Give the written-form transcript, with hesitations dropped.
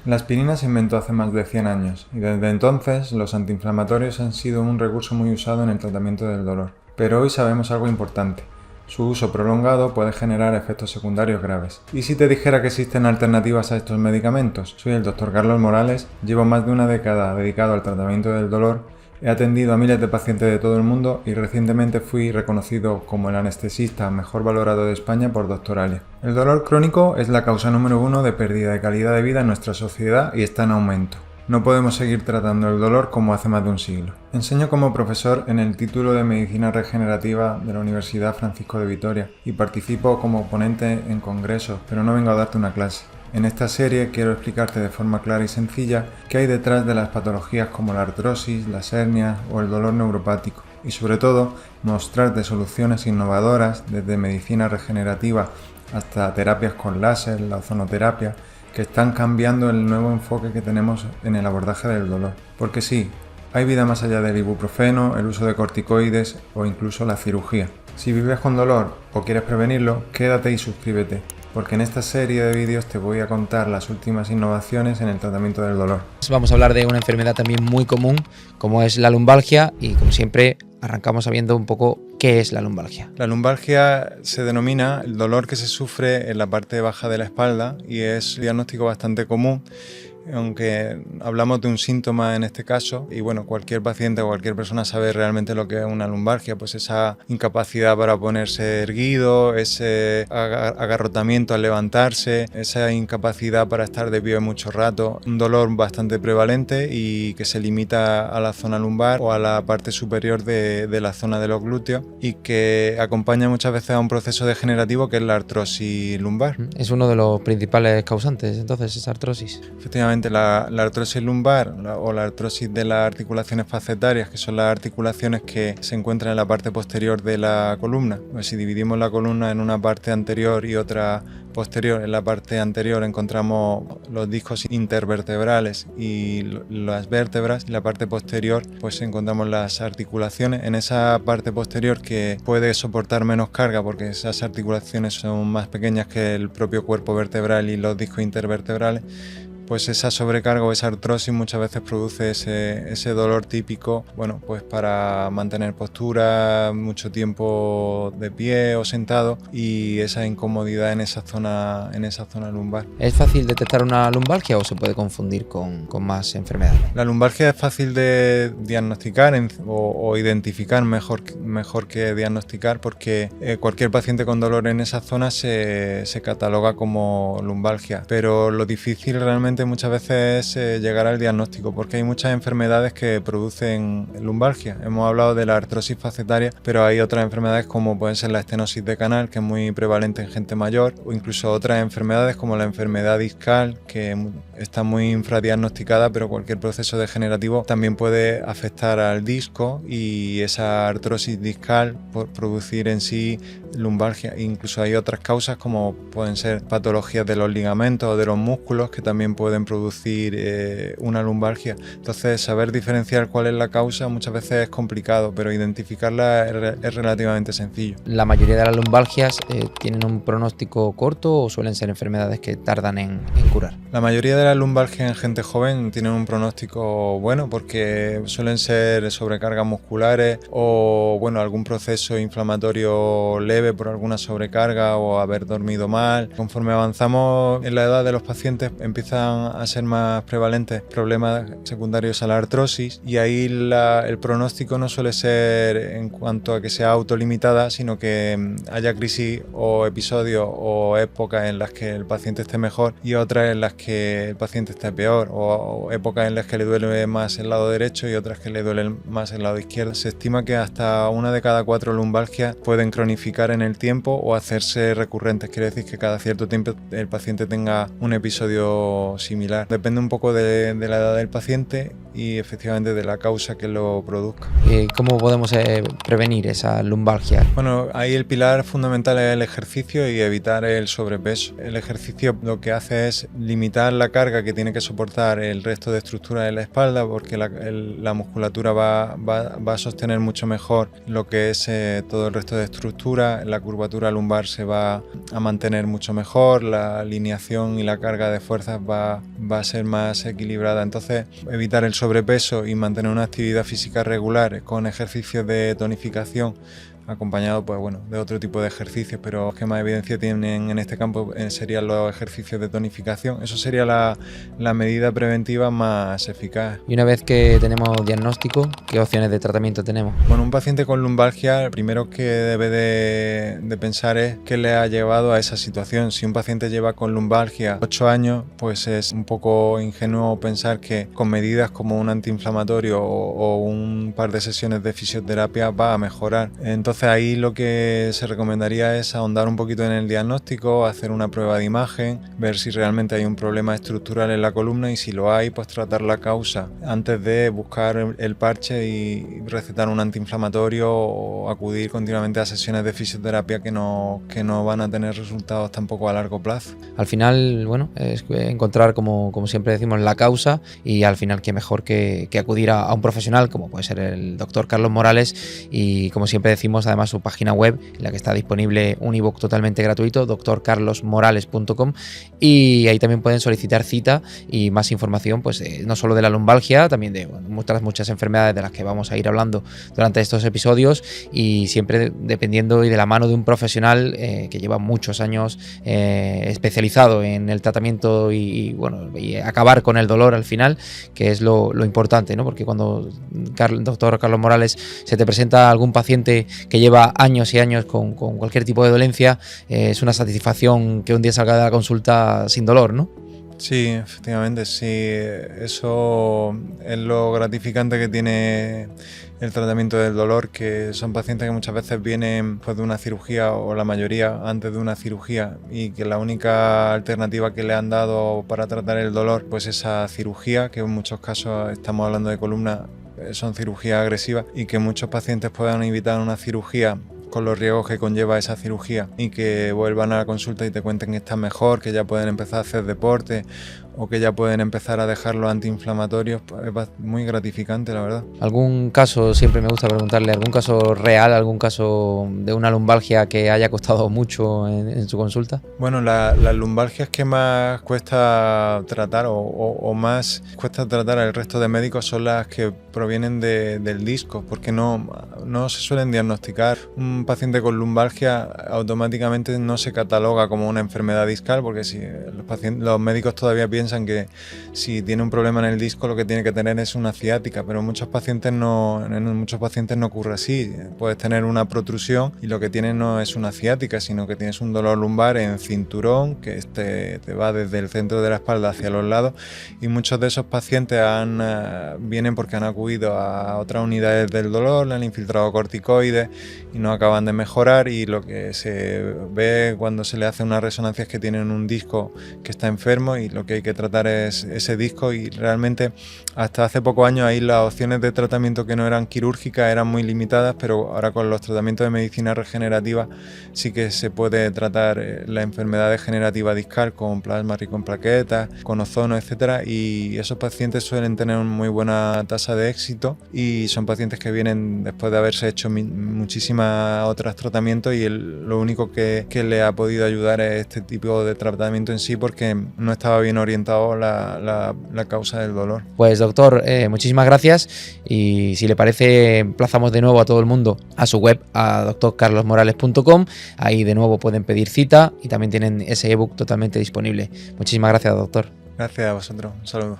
La aspirina se inventó hace más de 100 años y desde entonces los antiinflamatorios han sido un recurso muy usado en el tratamiento del dolor. Pero hoy sabemos algo importante. Su uso prolongado puede generar efectos secundarios graves. ¿Y si te dijera que existen alternativas a estos medicamentos? Soy el Dr. Carlos Morales, llevo más de una década dedicado al tratamiento del dolor, he atendido a miles de pacientes de todo el mundo y recientemente fui reconocido como el anestesista mejor valorado de España por Doctoralia. El dolor crónico es la causa número 1 de pérdida de calidad de vida en nuestra sociedad y está en aumento. No podemos seguir tratando el dolor como hace más de un siglo. Enseño como profesor en el título de Medicina Regenerativa de la Universidad Francisco de Vitoria y participo como ponente en congresos, pero no vengo a darte una clase. En esta serie quiero explicarte de forma clara y sencilla qué hay detrás de las patologías como la artrosis, las hernias o el dolor neuropático y sobre todo mostrarte soluciones innovadoras desde medicina regenerativa hasta terapias con láser, la ozonoterapia, que están cambiando el nuevo enfoque que tenemos en el abordaje del dolor. Porque sí, hay vida más allá del ibuprofeno, el uso de corticoides o incluso la cirugía. Si vives con dolor o quieres prevenirlo, quédate y suscríbete, porque en esta serie de vídeos te voy a contar las últimas innovaciones en el tratamiento del dolor. Vamos a hablar de una enfermedad también muy común, como es la lumbalgia, y como siempre arrancamos sabiendo un poco qué es la lumbalgia. La lumbalgia se denomina el dolor que se sufre en la parte baja de la espalda y es un diagnóstico bastante común, aunque hablamos de un síntoma en este caso y bueno, cualquier paciente o cualquier persona sabe realmente lo que es una lumbalgia, pues esa incapacidad para ponerse erguido, ese agarrotamiento al levantarse, esa incapacidad para estar de pie mucho rato, un dolor bastante prevalente y que se limita a la zona lumbar o a la parte superior de la zona de los glúteos y que acompaña muchas veces a un proceso degenerativo que es la artrosis lumbar. Es uno de los principales causantes, entonces, esa artrosis. Efectivamente, la artrosis lumbar o la artrosis de las articulaciones facetarias, que son las articulaciones que se encuentran en la parte posterior de la columna. Pues si dividimos la columna en una parte anterior y otra posterior, en la parte anterior encontramos los discos intervertebrales y las vértebras, y en la parte posterior pues encontramos las articulaciones. En esa parte posterior que puede soportar menos carga porque esas articulaciones son más pequeñas que el propio cuerpo vertebral y los discos intervertebrales, pues esa sobrecarga o esa artrosis muchas veces produce ese dolor típico, bueno, pues para mantener postura mucho tiempo de pie o sentado y esa incomodidad en esa zona lumbar. ¿Es fácil detectar una lumbalgia o se puede confundir con más enfermedades? La lumbalgia es fácil de diagnosticar o identificar mejor que diagnosticar porque cualquier paciente con dolor en esa zona se cataloga como lumbalgia, pero lo difícil realmente muchas veces es llegar al diagnóstico porque hay muchas enfermedades que producen lumbalgia. Hemos hablado de la artrosis facetaria, pero hay otras enfermedades como pueden ser la estenosis de canal, que es muy prevalente en gente mayor, o incluso otras enfermedades como la enfermedad discal, que está muy infradiagnosticada, pero cualquier proceso degenerativo también puede afectar al disco y esa artrosis discal por producir en sí lumbalgia. Incluso hay otras causas como pueden ser patologías de los ligamentos o de los músculos que también pueden producir una lumbalgia. Entonces, saber diferenciar cuál es la causa muchas veces es complicado, pero identificarla es relativamente sencillo. ¿La mayoría de las lumbalgias tienen un pronóstico corto o suelen ser enfermedades que tardan en curar? La mayoría de las lumbalgias en gente joven tienen un pronóstico bueno porque suelen ser sobrecargas musculares o bueno, algún proceso inflamatorio leve por alguna sobrecarga o haber dormido mal. Conforme avanzamos en la edad de los pacientes empiezan a ser más prevalentes problemas secundarios a la artrosis y ahí el pronóstico no suele ser en cuanto a que sea autolimitada, sino que haya crisis o episodios o épocas en las que el paciente esté mejor y otras en las que el paciente esté peor o épocas en las que le duele más el lado derecho y otras que le duele más el lado izquierdo. Se estima que hasta 1 de cada 4 lumbalgias pueden cronificar en el tiempo o hacerse recurrentes, quiere decir que cada cierto tiempo el paciente tenga un episodio similar. Depende un poco de la edad del paciente y efectivamente de la causa que lo produzca. ¿Cómo podemos prevenir esa lumbalgia? Bueno, ahí el pilar fundamental es el ejercicio y evitar el sobrepeso. El ejercicio lo que hace es limitar la carga que tiene que soportar el resto de estructura de la espalda porque la musculatura va a sostener mucho mejor lo que es todo el resto de estructura, la curvatura lumbar se va a mantener mucho mejor, la alineación y la carga de fuerzas va va a ser más equilibrada. Entonces, evitar el sobrepeso y mantener una actividad física regular con ejercicios de tonificación acompañado pues bueno de otro tipo de ejercicios, pero los que más evidencia tienen en este campo serían los ejercicios de tonificación. Eso sería la medida preventiva más eficaz. Y una vez que tenemos diagnóstico, ¿qué opciones de tratamiento tenemos? Bueno, un paciente con lumbalgia, lo primero que debe de pensar es qué le ha llevado a esa situación. Si un paciente lleva con lumbalgia 8 años, pues es un poco ingenuo pensar que con medidas como un antiinflamatorio o un par de sesiones de fisioterapia va a mejorar. Entonces ahí lo que se recomendaría es ahondar un poquito en el diagnóstico, hacer una prueba de imagen, ver si realmente hay un problema estructural en la columna y si lo hay, pues tratar la causa antes de buscar el parche y recetar un antiinflamatorio o acudir continuamente a sesiones de fisioterapia que no van a tener resultados tampoco a largo plazo. Al final, bueno, es encontrar, como siempre decimos, la causa, y al final qué mejor que acudir a un profesional como puede ser el doctor Carlos Morales, y como siempre decimos, además su página web en la que está disponible un ebook totalmente gratuito, drcarlosmorales.com, y ahí también pueden solicitar cita y más información, pues no solo de la lumbalgia, también de muchas enfermedades de las que vamos a ir hablando durante estos episodios, y siempre dependiendo y de la mano de un profesional que lleva muchos años especializado en el tratamiento y acabar con el dolor al final, que es lo importante, ¿no? Porque cuando el doctor Carlos Morales se te presenta algún paciente que lleva años y años con cualquier tipo de dolencia, es una satisfacción que un día salga de la consulta sin dolor, ¿no? Sí, efectivamente, sí. Eso es lo gratificante que tiene el tratamiento del dolor, que son pacientes que muchas veces vienen pues, de una cirugía, o la mayoría antes de una cirugía, y que la única alternativa que le han dado para tratar el dolor, pues esa cirugía, que en muchos casos estamos hablando de columna, son cirugías agresivas, y que muchos pacientes puedan evitar una cirugía con los riesgos que conlleva esa cirugía y que vuelvan a la consulta y te cuenten que están mejor, que ya pueden empezar a hacer deporte o que ya pueden empezar a dejar los antiinflamatorios, pues es muy gratificante, la verdad. ¿Algún caso, siempre me gusta preguntarle, algún caso real, algún caso de una lumbalgia que haya costado mucho en su consulta? Bueno, las lumbalgias que más cuesta tratar o más cuesta tratar al resto de médicos son las que provienen del disco, porque no se suelen diagnosticar. Un paciente con lumbalgia automáticamente no se cataloga como una enfermedad discal, porque si los médicos todavía piensan que si tiene un problema en el disco lo que tiene que tener es una ciática, pero en muchos pacientes no ocurre así. Puedes tener una protrusión y lo que tienes no es una ciática, sino que tienes un dolor lumbar en cinturón que te va desde el centro de la espalda hacia los lados, y muchos de esos pacientes vienen porque han acudido a otras unidades del dolor, le han infiltrado corticoides y no acaban de mejorar, y lo que se ve cuando se le hace una resonancia es que tienen un disco que está enfermo y lo que hay que tratar es ese disco, y realmente hasta hace pocos años ahí las opciones de tratamiento que no eran quirúrgicas eran muy limitadas, pero ahora con los tratamientos de medicina regenerativa sí que se puede tratar la enfermedad degenerativa discal con plasma rico en plaquetas, con ozono, etcétera, y esos pacientes suelen tener una muy buena tasa de éxito, y son pacientes que vienen después de haberse hecho muchísimas otros tratamientos, y lo único que le ha podido ayudar es este tipo de tratamiento en sí, porque no estaba bien orientado la causa del dolor. Pues doctor, muchísimas gracias, y si le parece emplazamos de nuevo a todo el mundo a su web, a drcarlosmorales.com. Ahí de nuevo pueden pedir cita y también tienen ese ebook totalmente disponible. Muchísimas gracias, doctor. Gracias a vosotros, un saludo.